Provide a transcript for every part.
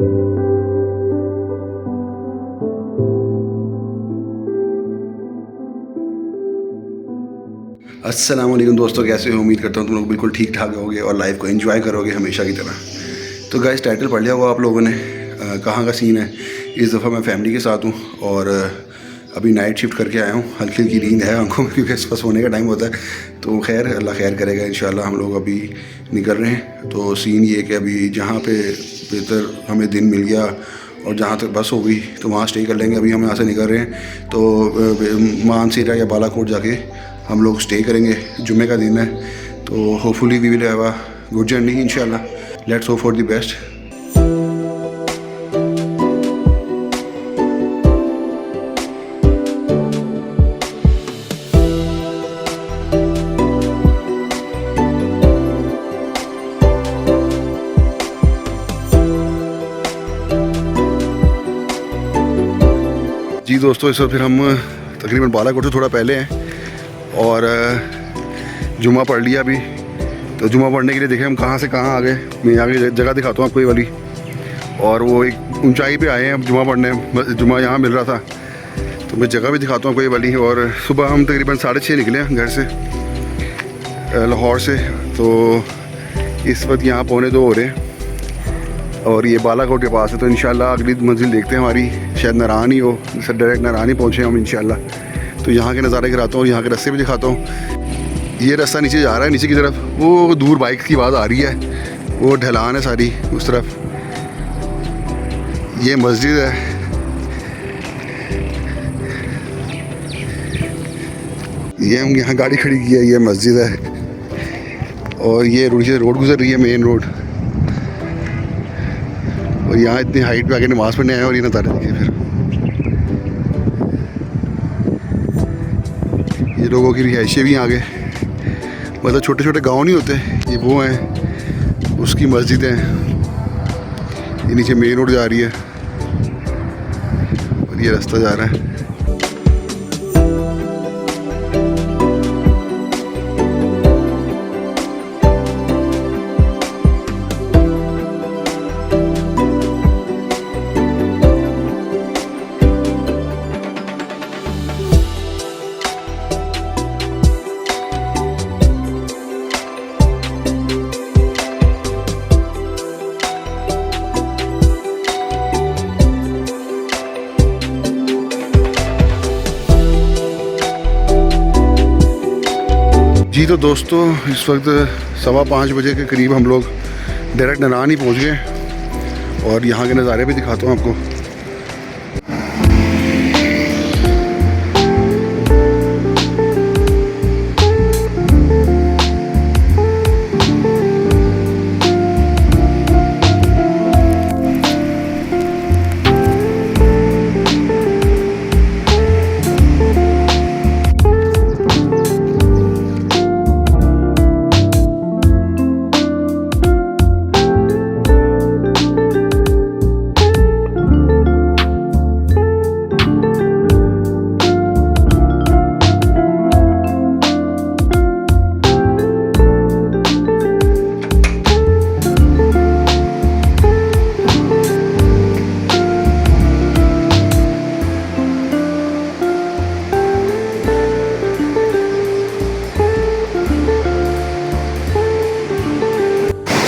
अस्सलाम वालेकुम दोस्तों, कैसे हो? उम्मीद करता हूँ तुम लोग बिल्कुल ठीक ठाक होगे और लाइफ को एंजॉय करोगे हमेशा की तरह। तो गाइस, टाइटल पढ़ लिया हुआ आप लोगों ने। कहाँ का सीन है। इस दफ़ा मैं फैमिली के साथ हूँ और अभी नाइट शिफ्ट करके आया हूँ। हल्की हल्की नींद है आंखों में क्योंकि इस पर सोने का टाइम होता है। तो खैर, अल्लाह खैर करेगा इंशाल्लाह। हम लोग अभी निकल रहे हैं। तो सीन ये कि अभी जहाँ पे बेहतर हमें दिन मिल गया और जहाँ तक बस हो गई तो वहाँ स्टे कर लेंगे। अभी हम यहाँ से निकल रहे हैं तो मानसीरा या बालाकोट जाके हम लोग स्टे करेंगे। जुम्मे का दिन है तो hopefully we will have a good journey इंशाल्लाह। Let's hope for the best. जी दोस्तों, इस वक्त फिर हम तकरीबन बालाकोट से थोड़ा पहले हैं और जुम्मा पढ़ लिया अभी। तो जुम्मा पढ़ने के लिए देखें हम कहाँ से कहाँ आ गए। मैं आगे जगह दिखाता हूँ आपको ये वाली। और वो एक ऊंचाई पे आए हैं अब जुम्मा पढ़ने। जुम्मा यहाँ मिल रहा था तो मैं जगह भी दिखाता हूँ आपको ये वाली। और सुबह हम तकरीबन 6:30 निकले हैं घर से, लाहौर से। तो इस वक्त यहाँ 1:45 हो रहे हैं और ये बालाकोट के पास है। तो इंशाल्लाह अगली मंजिल देखते हैं हमारी, शायद नारान ही हो। डायरेक्ट नारान ही पहुँचे हम इंशाल्लाह। तो यहाँ के नज़ारे कराता हूँ और यहाँ के रास्ते भी दिखाता हूँ। ये रास्ता नीचे जा रहा है, नीचे की तरफ। वो दूर बाइक की आवाज़ आ रही है, वो ढलान है सारी उस तरफ। ये मस्जिद है। ये हम यहाँ गाड़ी खड़ी की है, ये मस्जिद है। और ये रोड गुजर रही है, मेन रोड। और यहाँ इतनी हाइट पे आके नमाज़ पढ़ने आए और ये नज़ारे देखिए। फिर ये लोगों की रिहाइशें भी आगे, मतलब छोटे छोटे गांव नहीं होते, ये वो हैं, उसकी मस्जिद है। ये नीचे मेन रोड जा रही है और ये रास्ता जा रहा है। जी तो दोस्तों, इस वक्त 5:15 बजे के करीब हम लोग डायरेक्ट नारान ही पहुंच गए और यहाँ के नज़ारे भी दिखाता हूँ आपको।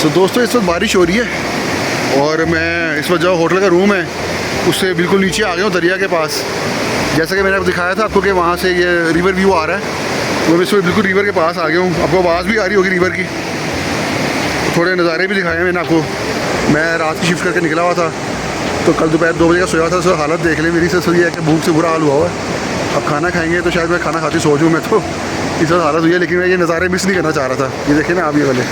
तो दोस्तों, इस वक्त बारिश हो रही है और मैं इस वक्त जो होटल का रूम है उससे बिल्कुल नीचे आ गया हूँ, दरिया के पास। जैसा कि मैंने आपको दिखाया था आपको कि वहाँ से ये रिवर व्यू आ रहा है, तो मैं इस वक्त बिल्कुल रिवर के पास आ गया हूँ। आपको आवाज़ भी आ रही होगी रिवर की। थोड़े नज़ारे भी दिखाए मैंने आपको। मैं रात की शिफ्ट करके निकला हुआ था तो कल दोपहर 2 बजे का सोया था। सर हालत देख ले मेरी। सर ये है कि भूख से बुरा हाल हुआ है। अब खाना खाएंगे तो शायद मैं खाना खाती सो जाऊँ। मैं तो इस वक्त हालत हुई है, लेकिन मैं ये नज़ारे मिस नहीं करना चाह रहा था। ये देखें ना आप, ये वाले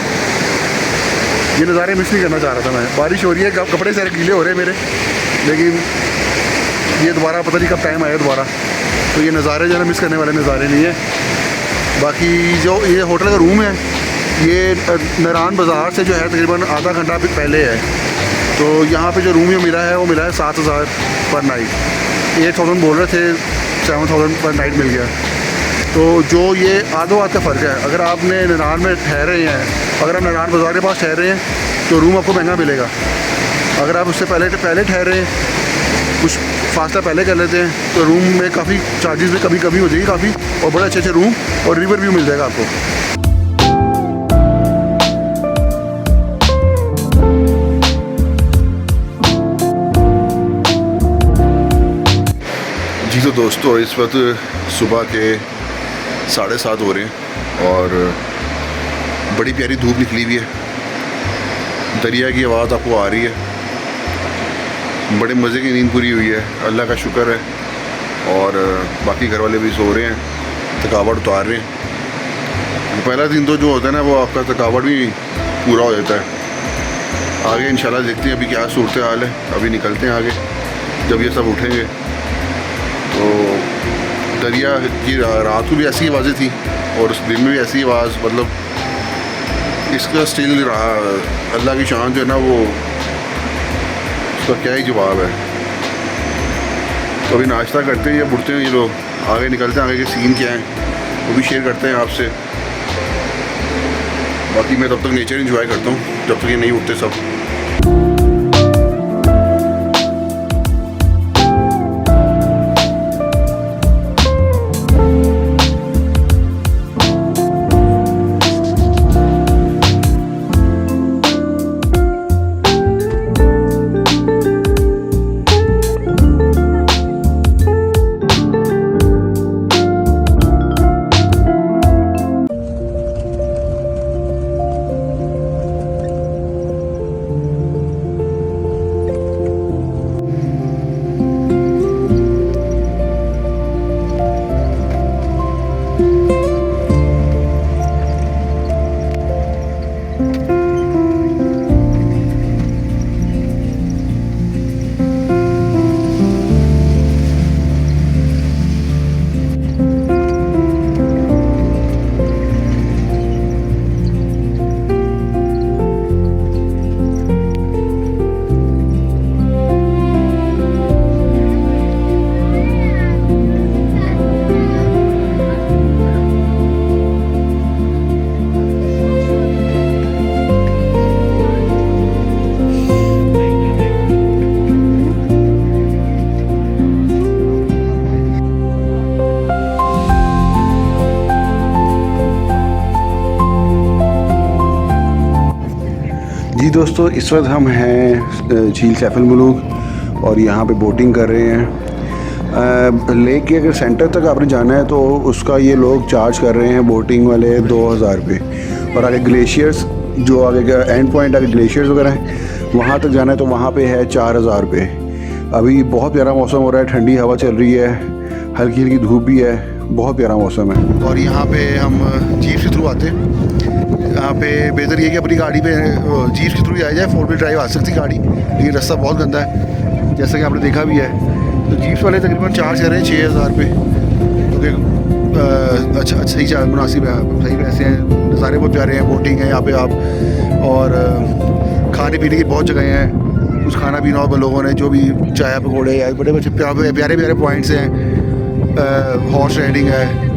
ये नज़ारे मिस नहीं करना चाह रहा था मैं। बारिश हो रही है, कपड़े सारे गीले हो रहे हैं मेरे, लेकिन ये दोबारा पता नहीं कब टाइम आया दोबारा। तो ये नज़ारे जो है मिस करने वाले नज़ारे नहीं है। बाकी जो ये होटल का रूम है ये नारान बाज़ार से जो है तकरीबन आधा घंटा पहले है। तो यहाँ पे जो रूम ये मिला है वो मिला है 7,000 पर नाइट। 8,000 बोल रहे थे, 7,000 पर नाइट मिल गया। तो जो ये आधो आध का फ़र्क है। अगर आपने नारान में ठहरे हैं, अगर आप नारान बाज़ार के पास ठहरे हैं तो रूम आपको महंगा मिलेगा। अगर आप उससे पहले ठहरे कुछ फासला पहले कर लेते हैं तो रूम में काफ़ी चार्जेस भी कभी हो जाएगी काफ़ी, और बड़े अच्छे रूम और रिवर व्यू मिल जाएगा आपको। जी तो दोस्तों, इस वक्त सुबह के 7:30 हो रहे हैं और बड़ी प्यारी धूप निकली हुई है। दरिया की आवाज़ आपको आ रही है, बड़े मज़े की नींद पूरी हुई है, अल्लाह का शुक्र है। और बाकी घर वाले भी सो रहे हैं, थकावट उतार रहे हैं। पहला दिन तो जो होता है ना, वो आपका थकावट भी पूरा हो जाता है। आगे इंशाल्लाह देखते हैं अभी क्या सूरत हाल है, अभी निकलते हैं आगे जब ये सब उठेंगे। तो दरिया की रात को भी ऐसी आवाज़ें थी और उस दिन में भी ऐसी आवाज़, मतलब इसका स्टिल रहा। अल्लाह की शान जो है ना, वो उसका क्या ही जवाब है। तो अभी नाश्ता करते हैं या उठते हैं ये लोग, आगे निकलते हैं, आगे के सीन क्या हैं वो भी शेयर करते हैं आपसे। बाकी मैं तब तक नेचर एंजॉय करता हूँ जब तक ये नहीं उठते सब। जी दोस्तों, इस वक्त हम हैं झील सैफ अल मुलूक और यहाँ पे बोटिंग कर रहे हैं। लेक के अगर सेंटर तक आपने जाना है तो उसका ये लोग चार्ज कर रहे हैं बोटिंग वाले 2000 रुपये। और आगे ग्लेशियर्स, जो आगे का एंड पॉइंट आगे ग्लेशियर्स वगैरह हैं, वहाँ तक जाना है तो वहाँ पे है 4000 रुपये। अभी बहुत प्यारा मौसम हो रहा है, ठंडी हवा चल रही है, हल्की हल्की धूप भी है, बहुत प्यारा मौसम है। और यहाँ पे हम जीप के थ्रू आते हैं। यहाँ पे बेहतर ये कि अपनी गाड़ी पे जीप के थ्रू ही आ जाए, 4 व्हील ड्राइव आ सकती गाड़ी, लेकिन रास्ता बहुत गंदा है जैसा कि आपने देखा भी है। तो जीप्स वाले तकरीबन चार्ज कर रहे हैं 6000 रुपये, क्योंकि अच्छा सही चार्ज मुनासिब है, सही पैसे हैं, नज़ारे बहुत प्यारे हैं, बोटिंग है यहाँ पे आप, और खाने पीने की बहुत जगह हैं, कुछ खाना पीना हो लोगों ने, जो भी चाय पकौड़े या बड़े बच्चे प्यारे प्यारे पॉइंट्स हैं, हॉर्स राइडिंग है,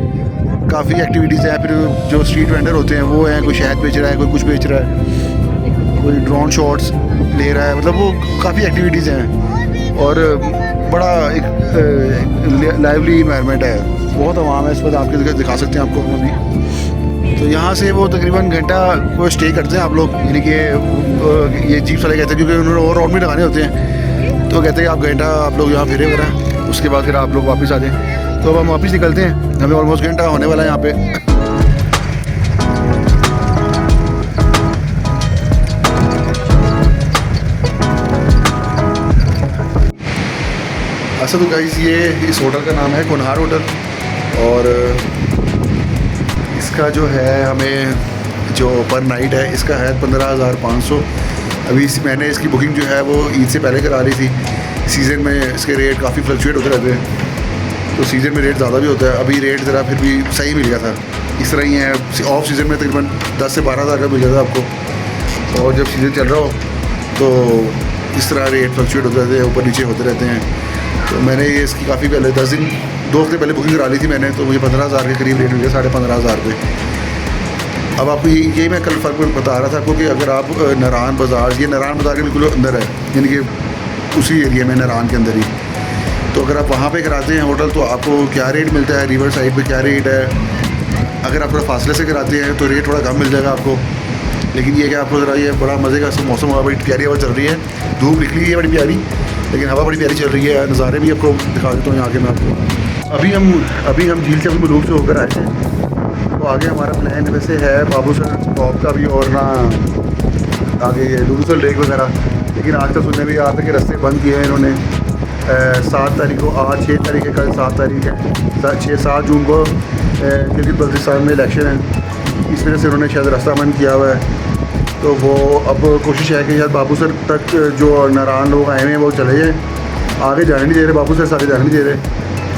काफ़ी एक्टिविटीज़ हैं। फिर जो स्ट्रीट वेंडर होते हैं वो हैं, कोई शहद बेच रहा है, कोई कुछ बेच रहा है, कोई ड्रोन शॉट्स ले रहा है, मतलब वो काफ़ी एक्टिविटीज़ हैं और बड़ा एक लाइवली इन्वायरमेंट है, बहुत आवाम है। इस वक्त आपके दिखा सकते हैं आपको हम अभी। तो यहाँ से वो तकरीबन घंटा को स्टे करते हैं आप लोग, यानी कि ये जीप वाले कहते हैं, क्योंकि उन्होंने और राउंड भी लगाने होते हैं, तो कहते हैं आप घंटा आप लोग यहाँ फिरे वगैरह, उसके बाद फिर आप लोग वापस आ जाएँ। तो अब हम वापस निकलते हैं, हमें ऑलमोस्ट घंटा होने वाला है यहाँ पे। अच्छा तो गाइस, ये इस होटल का नाम है कुनहार होटल, और इसका जो है हमें जो पर नाइट है इसका है 15,500। अभी मैंने इसकी बुकिंग जो है वो ईद से पहले करा ली थी। सीज़न में इसके रेट काफ़ी फ्लक्चुएट होते रहते हैं, तो सीज़न में रेट ज़्यादा भी होता है। अभी रेट ज़रा फिर भी सही मिल गया था, इस तरह ही है। ऑफ सीज़न में तकरीबन 10 से 12 हज़ार का मिल जाता है आपको, और जब सीज़न चल रहा हो तो इस तरह रेट फ्लक्चुएट होते रहते हैं, ऊपर नीचे होते रहते हैं। तो मैंने ये इसकी काफ़ी पहले 2 हफ्ते पहले बुकिंग करा ली थी मैंने, तो मुझे 15,000 के करीब रेट मिल गया, 15,500 रुपये। अब आप यही मैं कल फ़र्क बता रहा था आपको कि अगर आप नारान बाज़ार, ये नारान बाज़ार के बिल्कुल अंदर है, यानी कि उसी एरिया में नारान के अंदर ही, तो अगर आप वहाँ पे कराते हैं होटल तो आपको क्या रेट मिलता है, रिवर साइड पे क्या रेट है। अगर आप थोड़ा फासले से कराते हैं तो रेट थोड़ा कम मिल जाएगा आपको। लेकिन ये कि आपको ज़रा ये बड़ा मज़े का मौसम हुआ, बड़ी प्यारी हवा चल रही है, धूप निकली है बड़ी प्यारी, लेकिन हवा बड़ी प्यारी चल रही है। नज़ारे भी आपको दिखा देता हूँ यहाँ के मैं आपको। अभी हम झील से मलूक से होकर आए थे, तो आगे हमारा प्लान वैसे है बाबूसर टॉप का भी और ना आगे ये लूलूसर लेक वगैरह, लेकिन आज तक सुनने में आ रहा था कि रास्ते बंद किए हैं इन्होंने। 7 तारीख को, आज 6 तारीख है, कल 7 तारीख है, 6-7 जून को गिलगित बल्तिस्तान में इलेक्शन है, इस वजह से उन्होंने शायद रास्ता बंद किया हुआ है। तो वो अब कोशिश है कि शायद बाबूसर तक जो नारान लोग आए हुए हैं वो चले जाएँ, आगे जाने नहीं दे रहे, बाबूसर से आगे जाने नहीं दे रहे।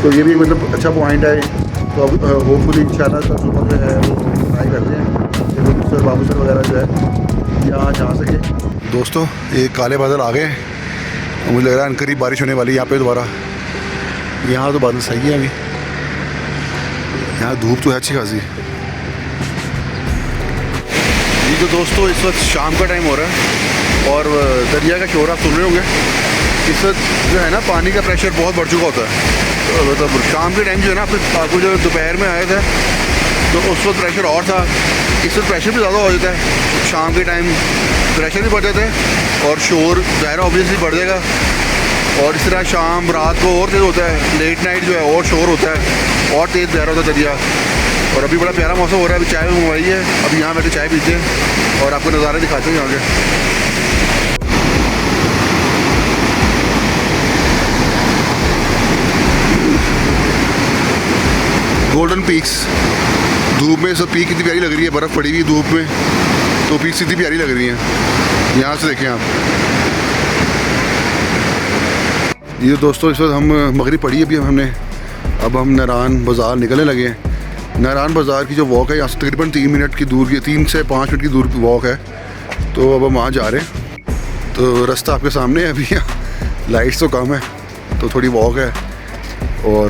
तो ये भी मतलब अच्छा पॉइंट है। तो अब होपफुली इंशाल्लाह कल सुबह जो है वो ट्राई करते हैं कि बाबूसर वगैरह जो है यहाँ जा सके। दोस्तों ये काले बादल आ गए, मुझे लग रहा है अनकरीब बारिश होने वाली है यहाँ पे दोबारा। यहाँ तो बादल सही है, अभी यहाँ धूप तो है अच्छी खासी। ये तो दोस्तों इस वक्त शाम का टाइम हो रहा है और दरिया का शोर आप सुन रहे होंगे। इस वक्त जो है ना पानी का प्रेशर बहुत बढ़ चुका होता है। तो मतलब शाम के टाइम जो है ना आपको जो दोपहर में आया था तो उस वक्त प्रेशर और था, इस वक्त प्रेशर भी ज़्यादा हो जाता है। शाम के टाइम प्रेशर भी बढ़ जाता है और शोर ज़ाहिर ऑब्वियसली बढ़ जाएगा। और इस तरह शाम रात को और तेज़ होता है, लेट नाइट जो है और शोर होता है और तेज़ बह रहा होता है दरिया। और अभी बड़ा प्यारा मौसम हो रहा है, अभी चाय मंगवाई है, अभी यहाँ बैठे चाय पीते हैं और आपको नज़ारे दिखाते हैं यहाँ के। गोल्डन पीक्स, धूप में सब पीक कितनी प्यारी लग रही है, बर्फ़ पड़ी हुई धूप में, तो पीक्स इतनी प्यारी लग रही हैं। यहाँ से देखें आप। ये दोस्तों इस वक्त हम मगरिब पड़ी है अभी अब हम नारान बाज़ार निकलने लगे हैं। नारान बाज़ार की जो वॉक है यहाँ से तकरीबन 3 मिनट की दूर की, 3 से 5 मिनट की दूर की वॉक है। तो अब हम वहाँ जा रहे हैं, तो रास्ता आपके सामने है। अभी लाइट्स तो कम है, तो थोड़ी वॉक है और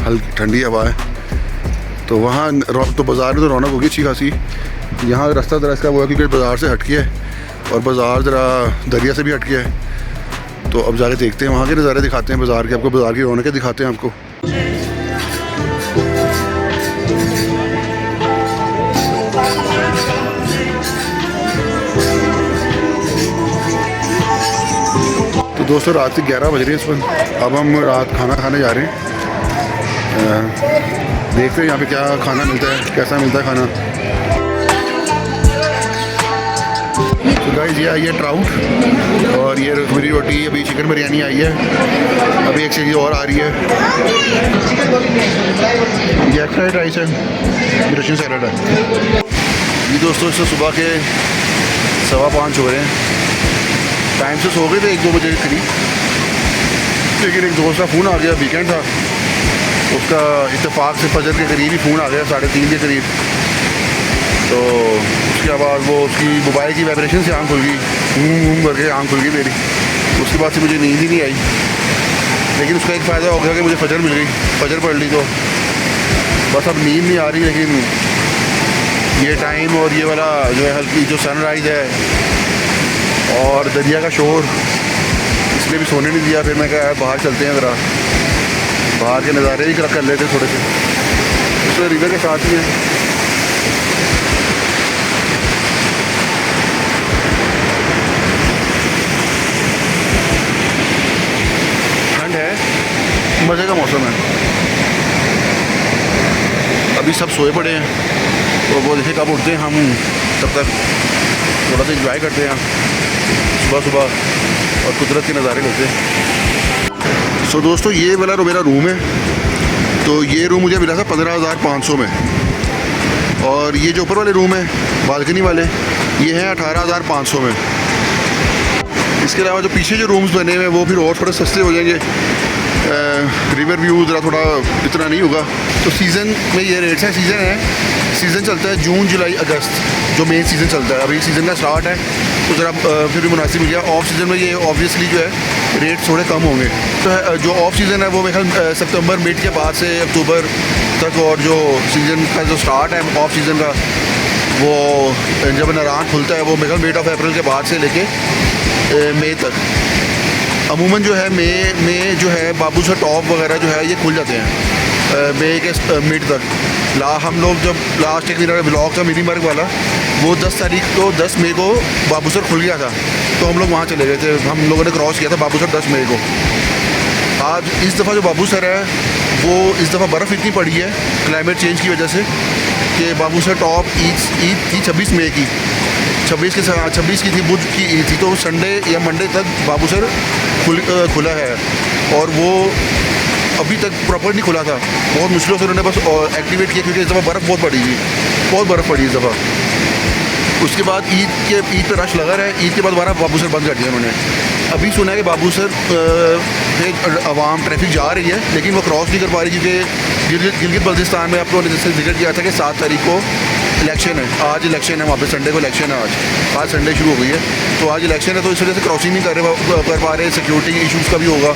हल्की ठंडी हवा है। तो वहाँ तो बाज़ार में तो रौनक होगी अच्छी खासी। यहाँ रास्ता ज़रा इसका वो है क्योंकि बाज़ार से हट के है और बाज़ार ज़रा दरिया से भी हट के है। तो अब जाके देखते हैं, वहाँ के नज़ारे दिखाते हैं बाज़ार के, आपको बाज़ार की रौनकें दिखाते हैं आपको। तो दोस्तों रात के 11 बज रहे हैं इस वक्त। अब हम रात खाना खाने जा रहे हैं। देखते हैं यहाँ पे क्या खाना मिलता है, कैसा मिलता है खाना। तो गाइस ये आई है ट्राउट और ये मेरी रोटी, अभी चिकन बिरयानी आई है, अभी एक चीज़ और आ रही है, ये एक्स्ट्रा राइस है, ये रशियन सैलड है। ये दोस्तों इससे सुबह के 5:15 हो रहे हैं। टाइम से सो गए थे 1-2 बजे के करीब, लेकिन एक दोस्त का फ़ोन आ गया, वीकेंड था, उसका इत्तेफाक से फजर के करीब ही फ़ोन आ गया 3:30 के करीब। तो उसके बाद वो उसकी मोबाइल की वाइब्रेशन से आँख खुल गई, घूम करके आँख खुल गई मेरी। उसके बाद से मुझे नींद ही नहीं आई, लेकिन उसका एक फ़ायदा हो गया कि मुझे फजर मिल गई, फजर पढ़ ली। तो बस अब नींद नहीं आ रही, लेकिन ये टाइम और ये वाला जो है हल्की जो सनराइज़ है और दरिया का शोर, इसलिए भी सोने नहीं दिया। फिर मैं कहा बाहर चलते हैं, ज़रा बाहर के नज़ारे भी कर लेते थोड़े से, इसलिए रिवर के साथ ही है। ठंड है, मज़े का मौसम है। अभी सब सोए पड़े हैं, तो वो देखे कब उठते हैं, हम तब तक थोड़ा सा इंजॉय करते हैं सुबह सुबह और कुदरत के नज़ारे लेते हैं। सो दोस्तों ये वाला मेरा रूम है, तो ये रूम मुझे मिला था 15,500 में, और ये जो ऊपर वाले रूम है बालकनी वाले, ये हैं 18,500 में। इसके अलावा जो पीछे जो रूम्स बने हुए हैं वो फिर और थोड़े सस्ते हो जाएंगे। रिवर व्यू ज़रा थोड़ा इतना नहीं होगा। तो सीज़न में ये रेट्स हैं, सीज़न है, सीज़न चलता है जून जुलाई अगस्त, जो मेन सीज़न चलता है। अभी सीज़न का स्टार्ट है तो ज़रा फिर भी मुनासिब मिल गया। ऑफ सीज़न में ये ऑब्वियसली जो है रेट थोड़े कम होंगे। तो जो ऑफ सीज़न है वो मेरे ख्याल सितंबर मिड के बाद से अक्टूबर तक, और जो सीज़न का जो स्टार्ट है ऑफ सीज़न का वो जब नारायण खुलता है वो मेरे मिड ऑफ अप्रैल के बाद से लेके मई तक। अमूमन जो है मई में जो है बाबू सर टॉप वगैरह जो है ये खुल जाते हैं मई के मिड तक। हम लोग जब लास्ट एक मेरा ब्लॉग था मिनी मार्ग वाला, वो 10 तारीख को 10 मई को बाबू सर खुल गया था, तो हम लोग वहाँ चले गए थे। हम लोगों ने क्रॉस किया था बाबू सर 10 मई को। आज इस दफ़ा जो बाबू सर है वो इस दफ़ा बर्फ़ इतनी पड़ी है क्लाइमेट चेंज की वजह से कि बाबू सर टॉप ईद थी 26 मई की, 26 की थी, बुध की ईद थी, तो संडे या मंडे तक बाबू सर खुला है। और वो अभी तक प्रॉपर नहीं खुला था, बहुत मुश्किलों से उन्होंने बस एक्टिवेट किया क्योंकि इस दफ़ा बर्फ़ बहुत पड़ी थी, बहुत बर्फ़ पड़ी इस दफ़ा। उसके बाद ईद पे रश लगा रहा है। ईद के बाद दोबारा बाबू सर बंद कर दिया उन्होंने। अभी सुना है कि बाबू सर पे आवाम ट्रैफिक जा रही है लेकिन वो क्रॉस नहीं कर पा रही क्योंकि गिलगित बल्तिस्तान में आपको जैसे जिक्र किया था कि 7 तारीख को इलेक्शन है। आज इलेक्शन है वहाँ पे, संडे को इलेक्शन है। आज संडे शुरू हो गई है, तो आज इलेक्शन है, तो इस वजह से क्रॉसिंग नहीं कर पा रहे। सिक्योरिटी इशूज़ का भी होगा,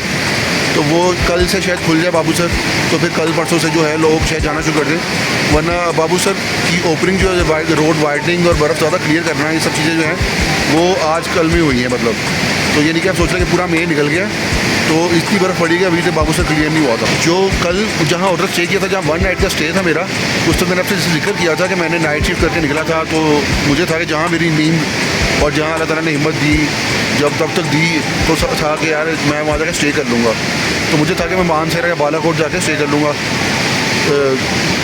तो वो कल से शायद खुल जाए बाबू सर, तो फिर कल परसों से जो है लोग शायद जाना शुरू कर दें। वरना बाबू सर की ओपनिंग जो है रोड वाइडनिंग और बर्फ़ ज़्यादा क्लियर करना, ये सब चीज़ें जो हैं वो आज कल में हुई हैं। मतलब तो ये नहीं कि आप सोच रहे कि पूरा मई निकल गया, तो इतनी बर्फ़ पड़ी कि अभी तक बाबू सर क्लियर नहीं हुआ था। जो कल जहाँ होटल स्टे किया था, जहाँ 1 नाइट का स्टे था मेरा, उस तक मैंने आपसे जिक्र किया था कि मैंने नाइट शिफ्ट करके निकला था। तो मुझे था कि जहाँ मेरी नींद और जहाँ अल्लाह ताला ने हिम्मत दी, जब तब तक दी, तो था कि यार मैं वहाँ जाकर स्टे कर लूँगा। तो मुझे था कि मैं मानसरा या बालाकोट जाकर स्टे कर लूँगा,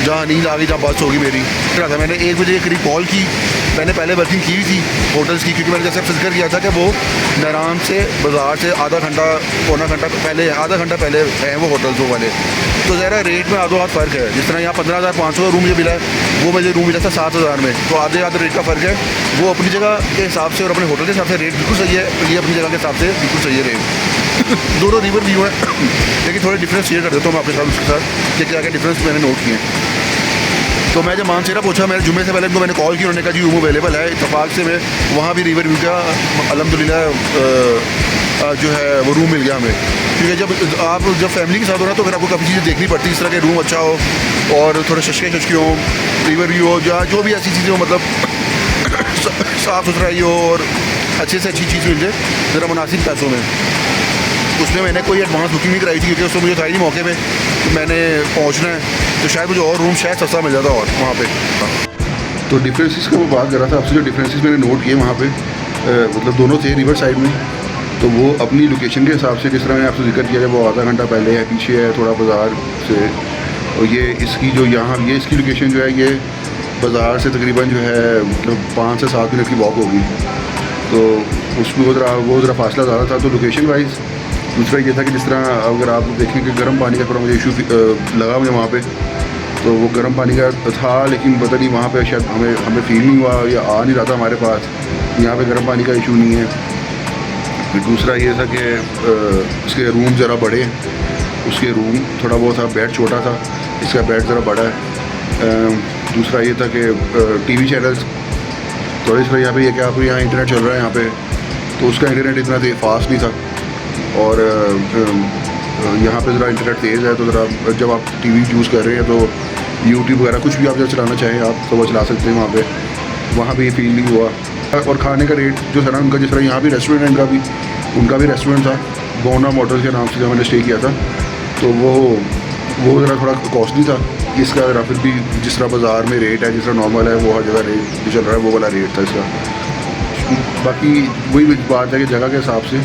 जहाँ नींद आ गई, जहाँ बस होगी मेरी। फिर था मैंने 1 बजे के करीब कॉल की। मैंने पहले वर्किंग की हुई थी होटल्स की, क्योंकि मैंने जैसे जिक्र किया था कि वो नारायण से बाज़ार से आधा घंटा पौना घंटा पहले हैं वो होटल्स वो वाले। तो ज़रा रेट में आधो हाथ फ़र्क है। जिस तरह यहाँ 15,500 का रूम मुझे मिला है, वो मुझे रूम मिला था 7,000 में, तो आधे रेट का फ़र्क है। वो अपनी जगह के हिसाब से और अपने होटल के हिसाब से रेट बिल्कुल सही है, ये अपनी जगह के हिसाब से बिल्कुल सही है रेट। दोनों रिवर व्यू है लेकिन थोड़े डिफरेंस शेयर कर देता हूँ मैं आपके साथ उसके साथ कि क्या क्या डिफरेंस मैंने नोट किए। तो मैं जब मानसेरा पहुंचा, मैंने जुम्मे से पहले उनको मैंने कॉल की, उन्होंने कहा जी रूम अवेलेबल है। इत्तफाक से मैं वहाँ भी रिवर व्यू का अल्हम्दुलिल्लाह जो है वो रूम मिल गया हमें। क्योंकि जब फैमिली के साथ हो रहा तो फिर आपको काफ़ी चीज़ें देखनी पड़ती है, इस तरह के रूम अच्छा हो और थोड़े शशके हो, रिवर व्यू हो, जो भी ऐसी चीज़ें हो, मतलब साफ़ सुथरा ही हो और अच्छे से अच्छी चीज़ मिल जाए ज़रा मुनासिब पैसों में। उसमें मैंने कोई एडवांस बुकिंग नहीं कराई थी क्योंकि उसमें मुझे था ही नहीं मौके पे मैंने पहुंचना है, तो शायद मुझे और रूम शायद सस्ता मिल जाता और वहाँ पे। तो डिफरेंसेस का मैं बात कर रहा था आपसे, जो डिफरेंसेस मैंने नोट किए वहाँ पे मतलब दोनों थे रिवर साइड में, तो वो अपनी लोकेशन के हिसाब से, जिस तरह मैंने आपसे जिक्र किया कि वो आधा घंटा पहले है, पीछे है थोड़ा बाज़ार से, और ये इसकी जो यहाँ ये इसकी लोकेशन जो है ये बाज़ार से तकरीबन जो है मतलब 5 से 7 मिनट की वॉक होगी। तो उसमें वो ज़रा फासला ज़्यादा था। तो लोकेशन वाइज दूसरा ये था कि जिस तरह अगर आप देखें कि गर्म पानी का थोड़ा मुझे इशू लगा मुझे वहाँ पे, तो वो गर्म पानी का था लेकिन पता नहीं वहाँ पे शायद हमें फील नहीं हुआ या आ नहीं रहा था हमारे पास। यहाँ पे गर्म पानी का इशू नहीं है। फिर दूसरा ये था कि इसके रूम ज़रा बड़े हैं, उसके रूम थोड़ा वो था, बेड छोटा था, इसका बेड ज़रा बड़ा है। दूसरा ये था कि टीवी चैनल्स थोड़े से यहाँ पे ये कि आपको यहाँ इंटरनेट चल रहा है यहाँ पे, तो उसका इंटरनेट इतना फास्ट नहीं था। और यहाँ पे ज़रा इंटरनेट तेज़ है, तो ज़रा जब आप टीवी यूज़ कर रहे हैं तो यूट्यूब वगैरह कुछ भी आप जब चलाना चाहें आप तो वो चला सकते हैं वहाँ पे ये फील नहीं हुआ। और खाने का रेट जो था ना उनका, जिस तरह यहाँ भी रेस्टोरेंट है उनका भी रेस्टोरेंट था, गोना मोटर्स के नाम से जब मैंने स्टे किया था, तो वो ज़रा थोड़ा कॉस्टली था। इसका ज़रा फिर भी जिस तरह बाज़ार में रेट है, जिस तरह नॉर्मल है, वो हर जगह रेट जो चल रहा है वो वाला रेट था इसका। बाकी वही बात है कि जगह के हिसाब से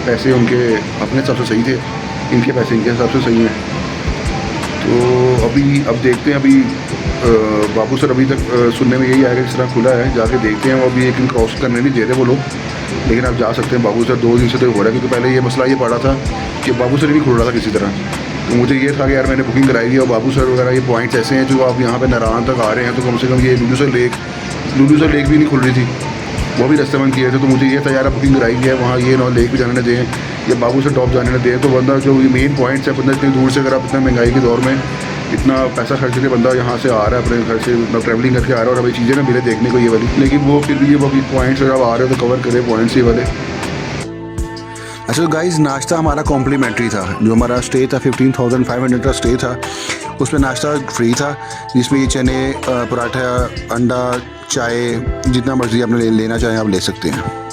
पैसे उनके अपने हिसाब से सही थे, इनके पैसे इनके हिसाब से सही हैं। तो अब देखते हैं। अभी बाबू सर अभी तक सुनने में यही आएगा जिस तरह खुला है, जाके देखते हैं। वो अभी एक दिन क्रॉस करने नहीं दे रहे वो लोग, लेकिन आप जा सकते हैं। बाबू सर 2 दिन से तो हो रहा है, क्योंकि पहले ये मसला ये पड़ा था कि बाबू सर ही नहीं खुल रहा था किसी तरह। तो मुझे ये था कि यार मैंने बुकिंग कराई है और बाबू सर वगैरह ये पॉइंट्स ऐसे हैं जो आप यहाँ पे नारायण तक आ रहे हैं, तो कम से कम ये लुलू सर लेक भी नहीं खुल रही थी, वो भी रस्तेबंद किए थे। तो मुझे ये था यार बुकिंग कराई है वहाँ, ये ना लेक भी जाने न दें या बाबू सर टॉप जाने न दें। तो बंदा जो मेन पॉइंट्स है, बंदा इतनी दूर से, अगर आप इतना महंगाई के दौर में इतना पैसा खर्च के बंदा यहाँ से आ रहा है, अपने घर से ट्रैवलिंग करके आ रहा है और अभी चीज़ें ना मिले देखने को ये वाली, लेकिन वो फिर भी ये पॉइंट्स अगर आप आ रहे हो तो कवर करें पॉइंट्स ये वाले। अच्छा तो गाइस, नाश्ता हमारा कॉम्प्लीमेंट्री था। जो हमारा स्टे था 15,500 का स्टे था, उसमें नाश्ता फ्री था, जिसमें ये चने, पराठा, अंडा, चाय, जितना मर्ज़ी आपने लेना चाहें आप ले सकते हैं।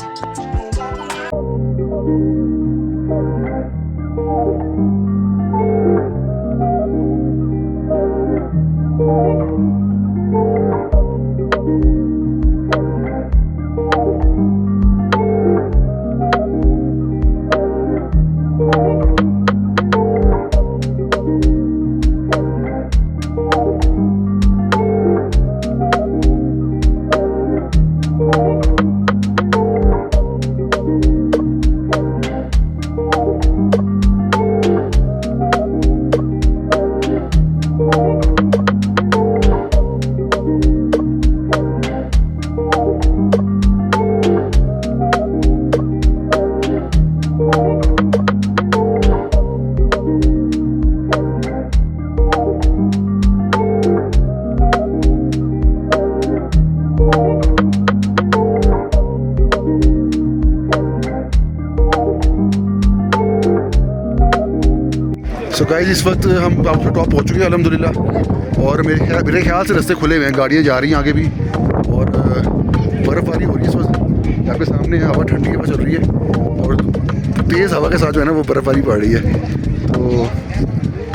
सो गाइस, इस वक्त हम बाबू टॉप पहुँच चुके हैं अल्हम्दुलिल्लाह। और मेरे ख्याल से रास्ते खुले हुए हैं, गाड़ियाँ जा रही हैं आगे भी, और बर्फ़बारी हो रही है इस वक्त। यहाँ पे सामने हवा ठंडी हवा चल रही है और तेज़ हवा के साथ जो है ना वो बर्फ़बारी पड़ रही है। तो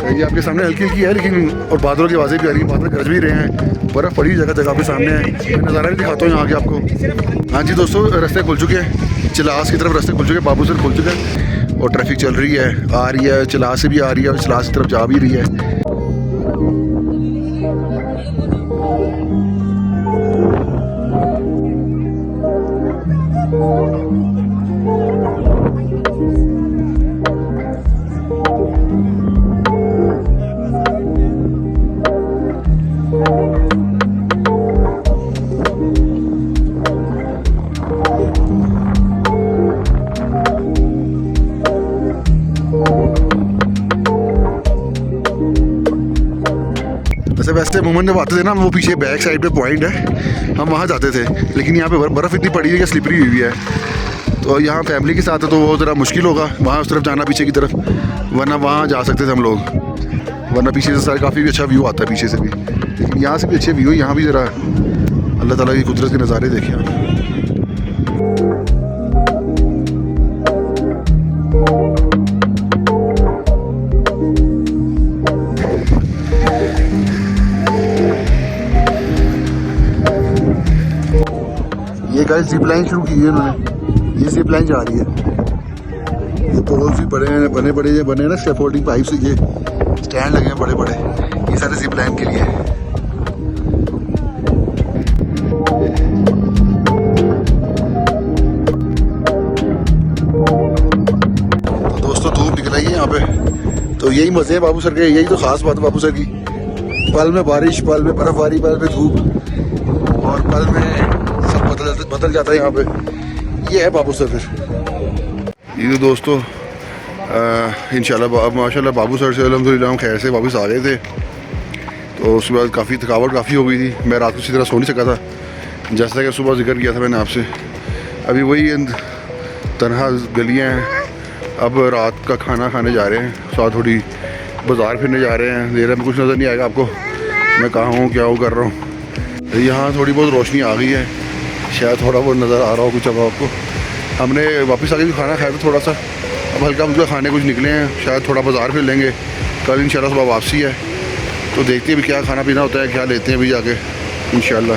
ये आपके सामने हल्की हल्की है, लेकिन और बादलों की आवाज़ें भी आ रही हैं, बादल गरज भी रहे हैं, बर्फ़ पड़ी जगह जगह आपके सामने है। मैं नज़ारा भी दिखाता हूँ यहाँ आगे आपको। हाँ जी दोस्तों, रास्ते खुल चुके हैं, चिलास की तरफ रास्ते खुल चुके हैं, बाबूसर खुल चुके हैं और ट्रैफिक चल रही है, आ रही है, चिलास से भी आ रही है और चिलास की तरफ जा भी रही है। वैसे मोहम्मद जब आते थे ना, वो पीछे बैक साइड पे पॉइंट है, हम वहाँ जाते थे, लेकिन यहाँ पे बर्फ़ इतनी पड़ी है कि स्लिपरी हुई है, तो यहाँ फैमिली के साथ है तो वो ज़रा मुश्किल होगा वहाँ उस तरफ जाना, पीछे की तरफ, वरना वहाँ जा सकते थे हम लोग, वरना पीछे से सारे काफ़ी अच्छा व्यू आता है पीछे से भी, लेकिन यहाँ से भी अच्छे व्यू है। यहाँ भी ज़रा अल्लाह ताला की कुदरत के नज़ारे देखें आप। ये गाइस जिप लाइन शुरू की है इन्होंने, ये जिप लाइन जा रही है। ये पोल्स भी बने हैं ना, स्कैफोल्डिंग पाइप से ये स्टैंड लगे हैं बड़े बड़े, ये सारे जिप लाइन के लिए। तो दोस्तों धूप निकल आई है यहाँ पे, तो यही मज़े हैं बाबूसर के, यही तो ख़ास बात है बाबूसर की। पल में बारिश, पल में बर्फ़बारी, पल में धूप, और पल में बदल जाता है यहाँ पे। ये है बाबूसर फिर। ये तो दोस्तों इंशाल्लाह माशाल्लाह बाबूसर से अल्हम्दुलिल्लाह हम खैर से वापस आ गए थे। तो उसके बाद काफ़ी थकावट काफ़ी हो गई थी, मैं रात को इसी तरह सो नहीं सका था, जैसा कि सुबह जिक्र किया था मैंने आपसे। अभी वही तनहा गलियाँ हैं, अब रात का खाना खाने जा रहे हैं, साथ थोड़ी बाज़ार फिरने जा रहे हैं। देर में कुछ नज़र नहीं आएगा आपको मैं कहाँ हूँ क्या कर रहा हूँ। यहाँ थोड़ी बहुत रोशनी आ गई है, शायद थोड़ा बहुत नज़र आ रहा हो कुछ अब आपको। हमने वापस आके भी खाना खाया था थोड़ा सा, अब हल्का फुल्का खाने कुछ निकले हैं, शायद थोड़ा बाज़ार फिर लेंगे, कल इंशाल्लाह सुबह वापसी है, तो देखते हैं भी क्या खाना पीना होता है, क्या लेते हैं अभी जाके इंशाल्लाह।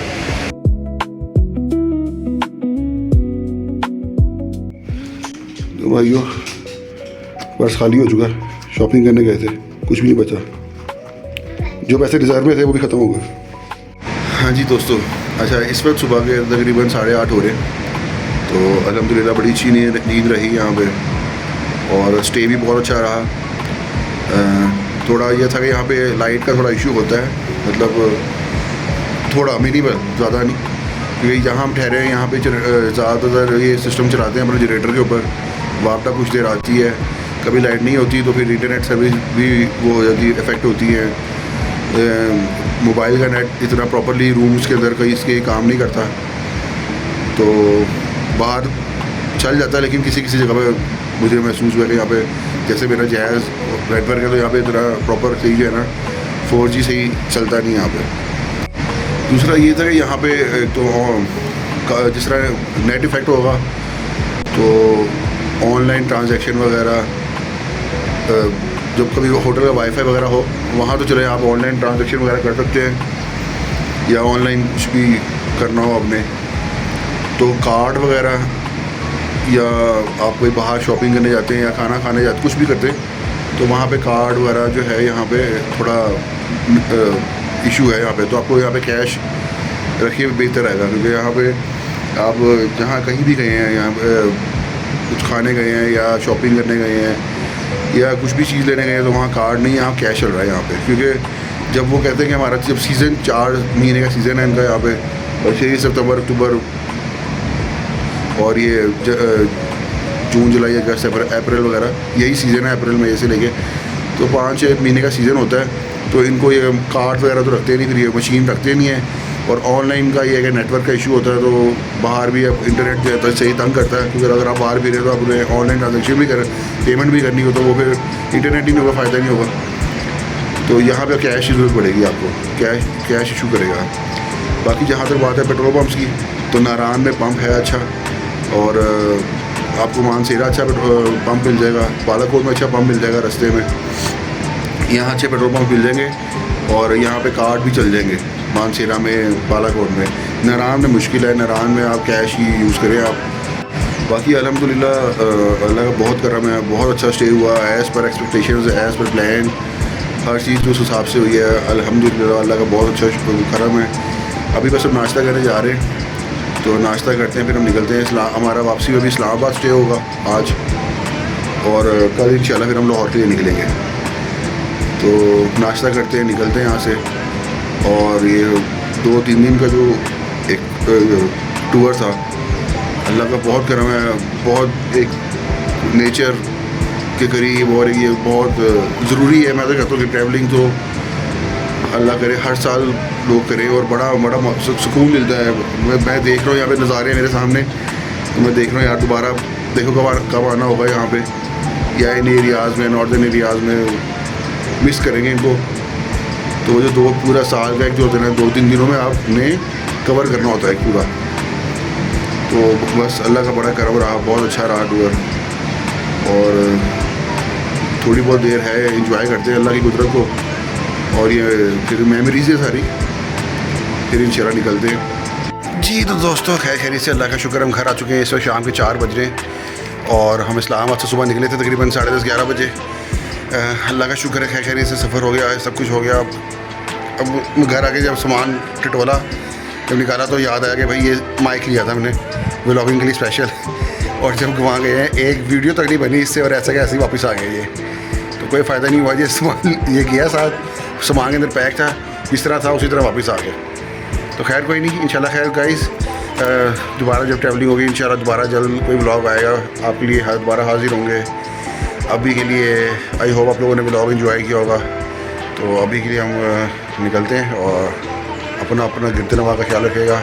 तो भाइयों पर्स खाली हो चुका है, शॉपिंग करने गए थे, कुछ भी नहीं बचा, जो पैसे रिजर्व में थे वो भी ख़त्म हो गए। हाँ जी दोस्तों, अच्छा इस वक्त सुबह के तकरीबन 8:30 हो रहे हैं, तो अल्हम्दुलिल्लाह बड़ी अच्छी नींद रही यहाँ पे, और स्टे भी बहुत अच्छा रहा। थोड़ा यह था कि यहाँ पे लाइट का थोड़ा इशू होता है, मतलब थोड़ा मिनिमल, ज़्यादा नहीं, क्योंकि जहाँ हम ठहरे हैं यहाँ पे ज़्यादातर ये सिस्टम चलाते हैं अपने जनरेटर के ऊपर, वापटा कुछ देर आती है, कभी लाइट नहीं होती तो फिर इंटरनेट सर्विस भी वो हो जाती है, इफ़ेक्ट होती है। मोबाइल का नेट इतना प्रॉपरली रूम्स के अंदर कहीं इसके काम नहीं करता, तो बाहर चल जाता है, लेकिन किसी किसी जगह पे मुझे महसूस हुआ कि यहाँ पे जैसे मेरा जैज़ नेटवर्क है तो यहाँ पे इतना प्रॉपर सही है ना 4G सही चलता नहीं यहाँ पे। दूसरा ये था कि यहाँ पे तो जिस तरह नेट इफ़ेक्ट होगा तो ऑनलाइन ट्रांजैक्शन वगैरह, जब कभी होटल का वाईफाई वगैरह हो वहाँ तो चले आप ऑनलाइन ट्रांजैक्शन वगैरह कर सकते हैं, या ऑनलाइन कुछ भी करना हो आपने तो कार्ड वगैरह, या आप कोई बाहर शॉपिंग करने जाते हैं या खाना खाने जाते कुछ भी करते हैं तो वहाँ पे कार्ड वगैरह जो है यहाँ पे थोड़ा इशू है यहाँ पे। तो आपको यहाँ पे कैश रखिए बेहतर रहेगा, क्योंकि यहाँ पे आप जहाँ कहीं भी गए हैं, यहाँ पे कुछ खाने गए हैं या शॉपिंग करने गए हैं या कुछ भी चीज़ लेने गए हैं तो वहाँ कार्ड नहीं है, यहाँ कैश चल रहा है यहाँ पे। क्योंकि जब वो कहते हैं कि हमारा जब सीज़न 4 महीने का सीज़न है इनका यहाँ पे, वैसे सितंबर अक्टूबर और ये जून जुलाई अगस्त अप्रैल वगैरह यही सीज़न है, अप्रैल मई से लेके तो 5-6 महीने का सीज़न होता है। तो इनको ये कार्ड वगैरह तो रखते नहीं, फिर ये मशीन रखते नहीं है। और ऑनलाइन का ये है कि नेटवर्क का इशू होता है, तो बाहर भी अब इंटरनेट जो है तो सही तंग करता है, क्योंकि अगर आप बाहर भी रहे तो आप उन्हें ऑनलाइन ट्रांजेक्शन भी करें, पेमेंट भी करनी हो तो वो फिर इंटरनेट ही नहीं होगा, फ़ायदा नहीं होगा। तो यहाँ पे कैश की ज़रूरत पड़ेगी आपको, कैश इशू करेगा। बाकी जहाँ तक बात है पेट्रोल पम्प्स की, तो नारायण में पंप है अच्छा, और आपको मानसेरा अच्छा पंप मिल जाएगा, बालाकोट में अच्छा पंप मिल जाएगा रास्ते में, यहाँ अच्छे पेट्रोल पंप मिल जाएंगे और यहाँ पे कार्ड भी चल जाएंगे मानसेरा में, बालाकोट में। नारायण में मुश्किल है, नारायण में आप कैश ही यूज़ करें आप। बाकी अल्हम्दुलिल्लाह अल्लाह का बहुत करम है, बहुत अच्छा स्टे हुआ as per expectations, as per plan, हर चीज़ जो उस हिसाब से हुई है अल्हम्दुलिल्लाह, अल्लाह का बहुत अच्छा करम है। अभी बस हम नाश्ता करने जा रहे हैं, तो नाश्ता करते हैं फिर हम निकलते हैं। हमारा वापसी में भी इस्लामाबाद स्टे होगा आज, और कल इंशाल्लाह फिर हम लाहौर के लिए निकलेंगे। तो नाश्ता करते हैं, निकलते हैं यहाँ से। और ये 2-3 दिन का जो एक टूर था, अल्लाह का बहुत करम है, बहुत एक नेचर के करीब, और ये बहुत ज़रूरी है। मैं तो कहता हूँ कि ट्रैवलिंग तो अल्लाह करे हर साल लोग करें, और बड़ा सुकून मिलता है। मैं देख रहा हूँ यहाँ पे नज़ारे मेरे सामने, तो मैं देख रहा हूँ यार दोबारा देखो कब आना होगा यहाँ पे, या इन एरियाज़ में, नॉर्दर्न एरियाज़ में मिस करेंगे इनको। तो वो जो पूरा साल का एक जो होता है 2-3 दिनों में आपने कवर करना होता है पूरा। तो बस अल्लाह का बड़ा करम रहा, बहुत अच्छा रहा टूर, और थोड़ी बहुत देर है इंजॉय करते हैं अल्लाह की कुदरत को, और ये फिर मेमोरीज है सारी, फिर इंशाल्लाह निकलते हैं जी। तो दोस्तों खैर से अल्लाह का शुक्र हम घर आ चुके हैं। इस वक्त शाम के 4 बज रहे हैं और हम इस्लामाबाद से सुबह निकले थे तकरीबन 10:30-11 बजे। अल्लाह का शुक्र है खैर से सफ़र हो गया है, सब कुछ हो गया। अब घर आके जब सामान टटोला जब निकाला तो याद आया कि भाई ये माइक लिया था मैंने व्लॉगिंग के लिए स्पेशल, और जब वहाँ गए हैं एक वीडियो तक नहीं बनी इससे, और ऐसा कैसे ही वापस आ गए ये, तो कोई फ़ायदा नहीं हुआ। ये सामान ये किया साथ, सामान के अंदर पैक था, जिस तरह था उसी तरह वापस आ गया। तो खैर कोई नहीं, इंशाल्लाह खैर गाइस दोबारा जब ट्रैवलिंग होगी इंशाल्लाह दोबारा जल्द कोई व्लॉग आएगा आपके लिए, दोबारा हाजिर होंगे। अभी के लिए आई होप आप लोगों ने व्लॉग एंजॉय किया होगा। तो अभी के लिए हम निकलते हैं, और अपना गिरते नवा का ख्याल रखिएगा।